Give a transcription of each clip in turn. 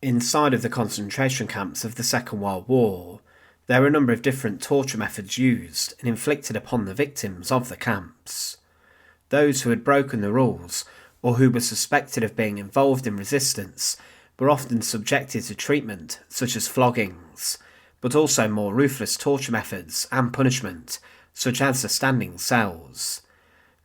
Inside of the concentration camps of the Second World War, there were a number of different torture methods used and inflicted upon the victims of the camps. Those who had broken the rules, or who were suspected of being involved in resistance, were often subjected to treatment such as floggings, but also more ruthless torture methods and punishment, such as the standing cells.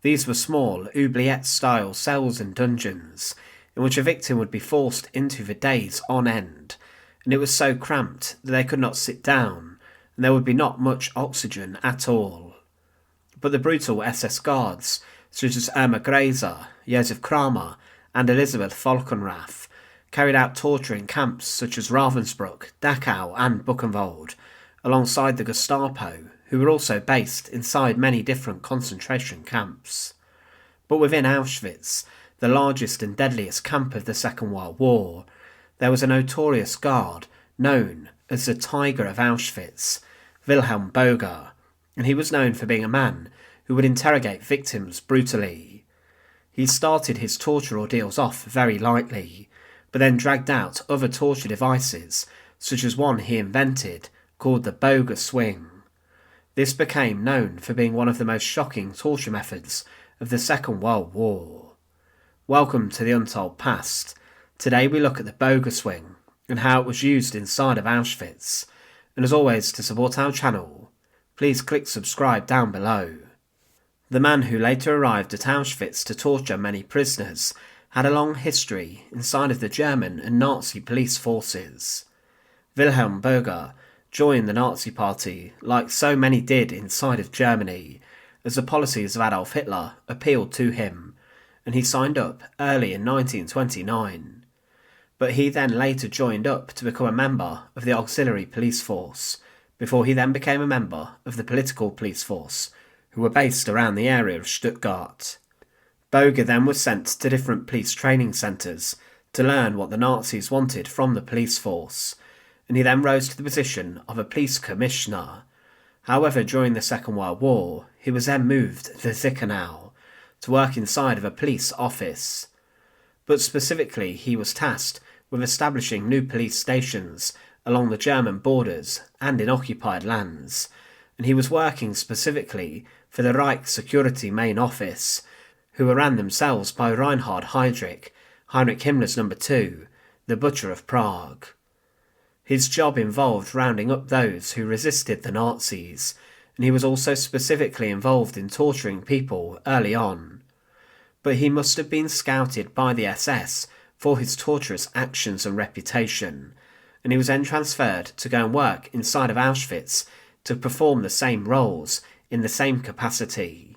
These were small oubliette-style cells and dungeons, in which a victim would be forced into for days on end, and it was so cramped that they could not sit down, and there would be not much oxygen at all. But the brutal SS guards, such as Irma Grazer, Josef Kramer, and Elisabeth Falkenrath, carried out torture in camps such as Ravensbrück, Dachau and Buchenwald, alongside the Gestapo, who were also based inside many different concentration camps. But within Auschwitz, the largest and deadliest camp of the Second World War, there was a notorious guard known as the Tiger of Auschwitz, Wilhelm Boger, and he was known for being a man who would interrogate victims brutally. He started his torture ordeals off very lightly, but then dragged out other torture devices, such as one he invented called the Boger Swing. This became known for being one of the most shocking torture methods of the Second World War. Welcome to the Untold Past. Today we look at the Boger Swing and how it was used inside of Auschwitz. And as always, to support our channel, please click subscribe down below. The man who later arrived at Auschwitz to torture many prisoners had a long history inside of the German and Nazi police forces. Wilhelm Boger joined the Nazi Party like so many did inside of Germany, as the policies of Adolf Hitler appealed to him, and he signed up early in 1929. But he then later joined up to become a member of the auxiliary police force, before he then became a member of the political police force, who were based around the area of Stuttgart. Boger then was sent to different police training centres to learn what the Nazis wanted from the police force, and he then rose to the position of a police commissioner. However, during the Second World War, he was then moved to Zichenau to work inside of a police office. But specifically, he was tasked with establishing new police stations along the German borders and in occupied lands, and he was working specifically for the Reich Security Main Office, who were ran themselves by Reinhard Heydrich, Heinrich Himmler's number 2, the Butcher of Prague. His job involved rounding up those who resisted the Nazis, and he was also specifically involved in torturing people early on. But he must have been scouted by the SS for his torturous actions and reputation, and he was then transferred to go and work inside of Auschwitz to perform the same roles in the same capacity.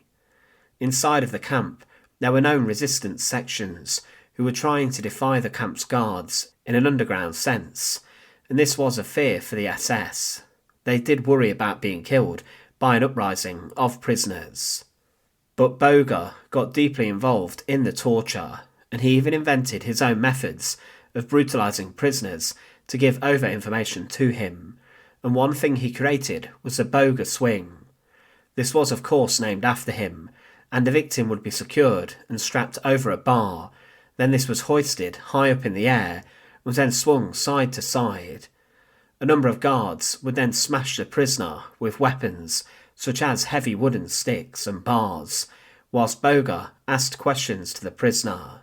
Inside of the camp, there were known resistance sections who were trying to defy the camp's guards in an underground sense, and this was a fear for the SS. They did worry about being killed by an uprising of prisoners. But Boger got deeply involved in the torture, and he even invented his own methods of brutalising prisoners to give over information to him, and one thing he created was the Boger Swing. This was of course named after him, and the victim would be secured and strapped over a bar, then this was hoisted high up in the air and was then swung side to side. A number of guards would then smash the prisoner with weapons such as heavy wooden sticks and bars, whilst Boger asked questions to the prisoner.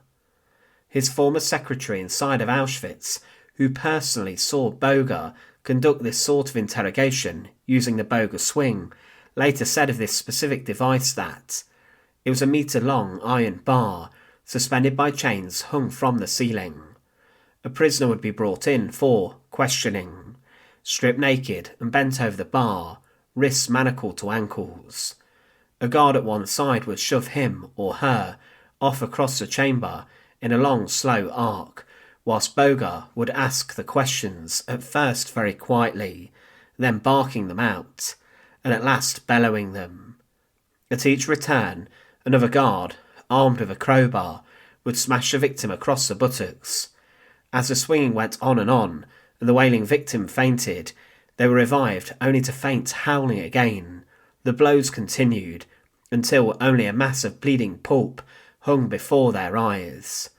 His former secretary inside of Auschwitz, who personally saw Boger conduct this sort of interrogation using the Boger Swing, later said of this specific device that it was a metre-long iron bar suspended by chains hung from the ceiling. A prisoner would be brought in for questioning, stripped naked and bent over the bar, wrists manacled to ankles. A guard at one side would shove him or her off across the chamber in a long, slow arc, whilst Boger would ask the questions, at first very quietly, then barking them out, and at last bellowing them. At each return, another guard, armed with a crowbar, would smash the victim across the buttocks. As the swinging went on and the wailing victim fainted, they were revived only to faint howling again. The blows continued, until only a mass of bleeding pulp hung before their eyes.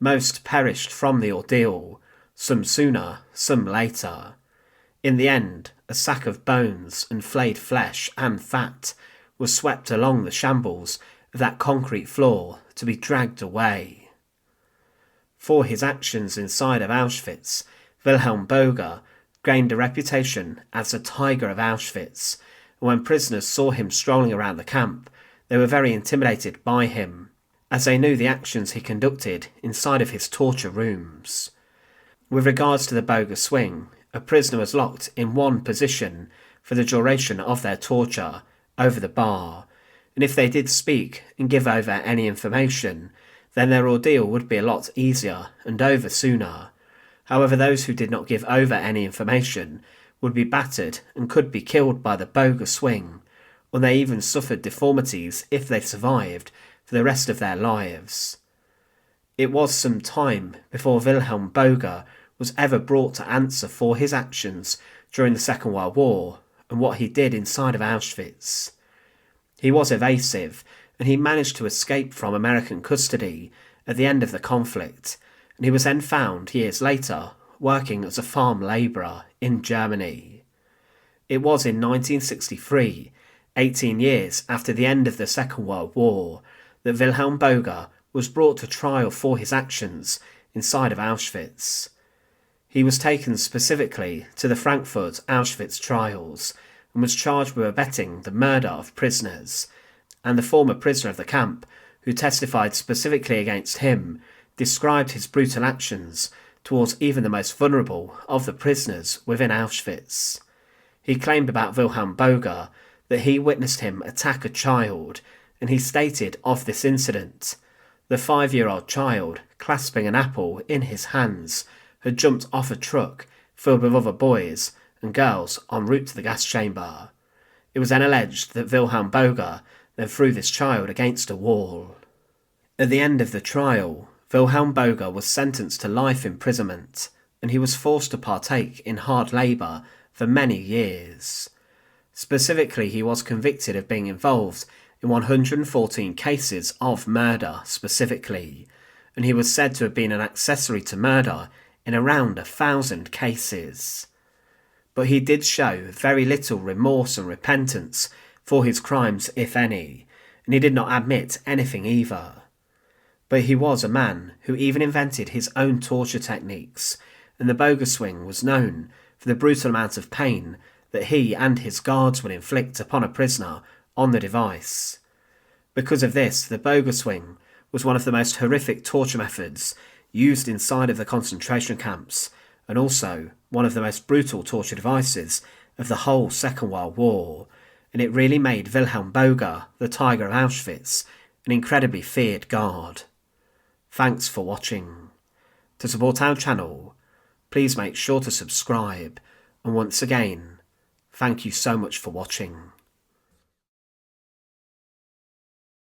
Most perished from the ordeal, some sooner, some later. In the end, a sack of bones and flayed flesh and fat was swept along the shambles of that concrete floor to be dragged away. For his actions inside of Auschwitz, Wilhelm Boger gained a reputation as the Tiger of Auschwitz, and when prisoners saw him strolling around the camp, they were very intimidated by him, as they knew the actions he conducted inside of his torture rooms. With regards to the Boger Swing, a prisoner was locked in one position for the duration of their torture, over the bar, and if they did speak and give over any information, then their ordeal would be a lot easier and over sooner. However, those who did not give over any information would be battered and could be killed by the Boger Swing, or they even suffered deformities if they survived for the rest of their lives. It was some time before Wilhelm Boger was ever brought to answer for his actions during the Second World War and what he did inside of Auschwitz. He was evasive, and he managed to escape from American custody at the end of the conflict, and he was then found years later working as a farm labourer in Germany. It was in 1963, 18 years after the end of the Second World War, that Wilhelm Boger was brought to trial for his actions inside of Auschwitz. He was taken specifically to the Frankfurt Auschwitz trials and was charged with abetting the murder of prisoners, and the former prisoner of the camp, who testified specifically against him, described his brutal actions towards even the most vulnerable of the prisoners within Auschwitz. He claimed about Wilhelm Boger that he witnessed him attack a child, and he stated of this incident, the 5-year-old child, clasping an apple in his hands, had jumped off a truck filled with other boys and girls en route to the gas chamber. It was then alleged that Wilhelm Boger then threw this child against a wall. At the end of the trial, Wilhelm Boger was sentenced to life imprisonment, and he was forced to partake in hard labour for many years. Specifically, he was convicted of being involved in 114 cases of murder specifically, and he was said to have been an accessory to murder in around 1,000 cases. But he did show very little remorse and repentance for his crimes, if any, and he did not admit anything either. But he was a man who even invented his own torture techniques, and the Boger Swing was known for the brutal amount of pain that he and his guards would inflict upon a prisoner on the device. Because of this, the Boger Swing was one of the most horrific torture methods used inside of the concentration camps, and also one of the most brutal torture devices of the whole Second World War, and it really made Wilhelm Boger, the Tiger of Auschwitz, an incredibly feared guard. Thanks for watching. To support our channel, please make sure to subscribe, and once again, thank you so much for watching.